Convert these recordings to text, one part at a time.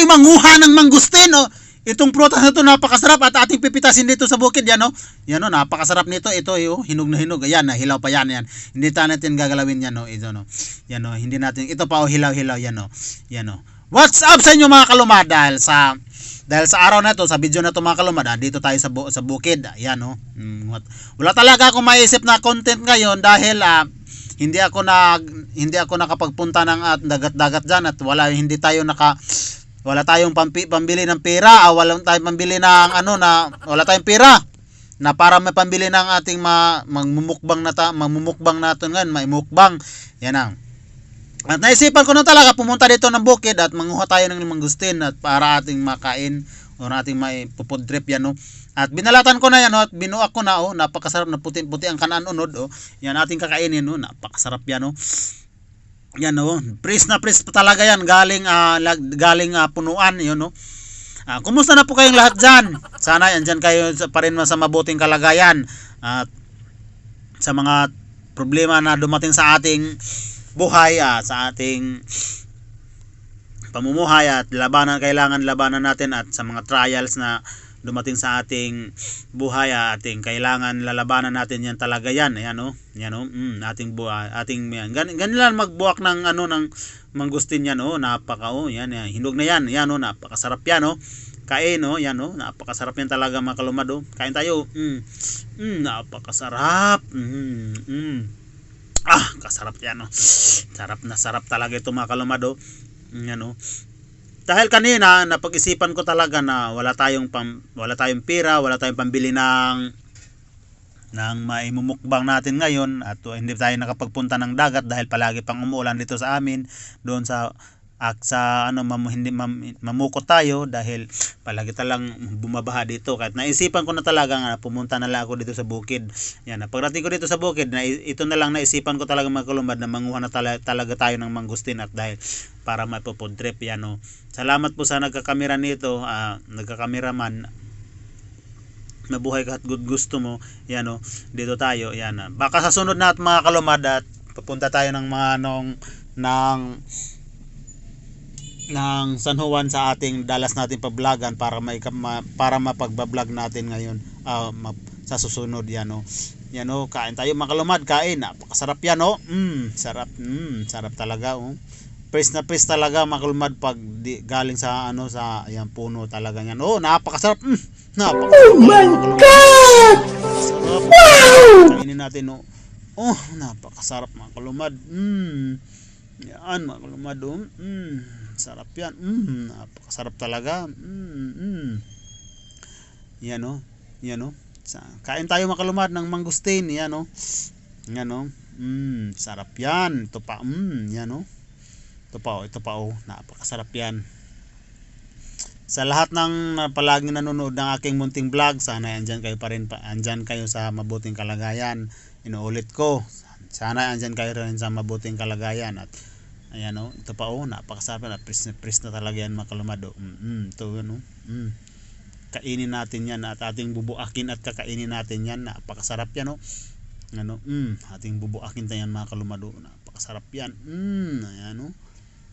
tayo manguha ng mangustin. Oh. Itong prutas na ito napakasarap at ating pipitasin dito sa bukid. Yan o. Yan o, napakasarap nito. Ito oh, hinog na hinog. Ayan, hilaw pa yan. Yan. Hindi tayo natin gagalawin yan o. Ito no. Yan o, hindi natin. Ito pa o, hilaw-hilaw. Yan o. Yan o. What's up sa inyo mga kalumad? Dahil sa araw na to, sa video na to mga kalumad, dito tayo sa bukid. Ayan o. Wala talaga akong maisip na content ngayon dahil hindi ako nakapagpunta ng dagat-dagat diyan at wala tayong pambili ng pera, wala tayong pambili ng wala tayong pera na para may pambili ng ating mamumukbang natin ngayon, may mukbang. Yan ang. At naisipan ko na talaga pumunta dito ng bukid at manguha tayo ng mangustin at para ating makain o ating may pupod trip yan no. At binalatan ko na yan at binuak ko na napakasarap na puti-puti ang kanan unod Yan ating kakainin napakasarap yan Yan press na press pa talaga yan galing punuan yun kumusta na po kayong lahat dyan? Sana andyan kayo pa rin sa mabuting kalagayan at sa mga problema na dumating sa ating buhay sa ating pamumuhay at kailangan labanan natin at sa mga trials na dumating sa ating buhay ating kailangan lalabanan natin yan talaga yan ating buhay ganyan magbuwak ng ng mangustin yan yan hinog na yan napakasarap yan kain yan napakasarap yan talaga mga kalumad kain tayo napakasarap kasarap yan sarap talaga ito mga kalumad dahil kanina napag-isipan ko talaga na wala tayong pera, wala tayong pambili ng maimumukbang natin ngayon at hindi tayo nakapagpunta ng dagat dahil palagi pang umuulan dito sa amin doon mamukot tayo dahil palagi talang bumabaha dito. Kahit naisipan ko na talaga nga pumunta na lang ako dito sa bukid. Yan, pagdating ko dito sa bukid, ito na lang naisipan ko talaga mga kalumad na manguha na talaga tayo ng mangustin at dahil para mapupod trip yan Salamat po sa nagkakamera nito, nagkakameraman. Mabuhay ka at good gusto mo. Yan dito tayo. Yan. Baka sa sunod na mga kalumad at pupunta tayo ng mga ng San Juan sa ating dalas natin pablagan para mapagbablog natin ngayon sa susunod yan kain tayo mga kalumad, kain napakasarap yan sarap talaga press na press talaga mga kalumad pag galing sa ayan puno talaga yan napakasarap napakasarap. Oh my God, wow, kainin natin napakasarap mga kalumad yan mga kalumad sarap yan napakasarap talaga yan kain tayo mga kalumad ng mangustin yan sarap yan ito pa yan ito pa napakasarap yan sa lahat ng palaging nanonood ng aking munting vlog sana andyan kayo pa rin andyan kayo sa mabuting kalagayan inuulit ko sana andyan kayo rin sa mabuting kalagayan at ayan ito pa napakasarap na press na talaga yan mga kalumad ito kainin natin yan at ating bubuakin at kakainin natin yan napakasarap yan ating bubuakin tayo yan mga kalumad napakasarap yan ayan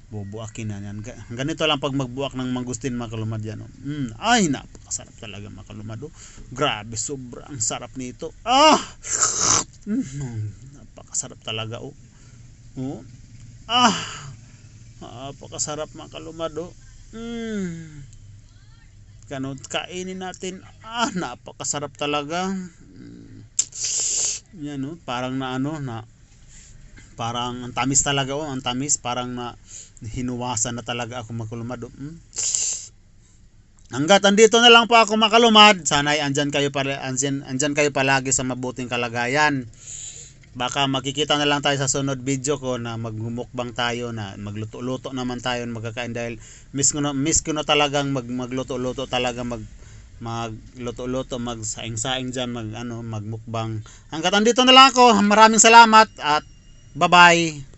bubuakin yan ganito lang pag magbuak ng mangustin mga kalumad yan ay napakasarap talaga mga kalumad grabe sobrang sarap nito napakasarap talaga napakasarap mga kalumad kainin natin napakasarap talaga yan parang parang ang tamis talaga ang tamis parang hinuwasan na talaga ako mga kalumad hanggat andito na lang po ako mga kalumad sana ay andyan kayo palagi sa mabuting kalagayan. Baka makikita na lang tayo sa sunod video ko na magmumukbang tayo na magluto-luto naman tayo magkakain dahil miss ko na talagang magluto-luto talaga magluto-luto magsaing-saing diyan magmukbang. Hangga't andito na lang ako. Maraming salamat at bye-bye.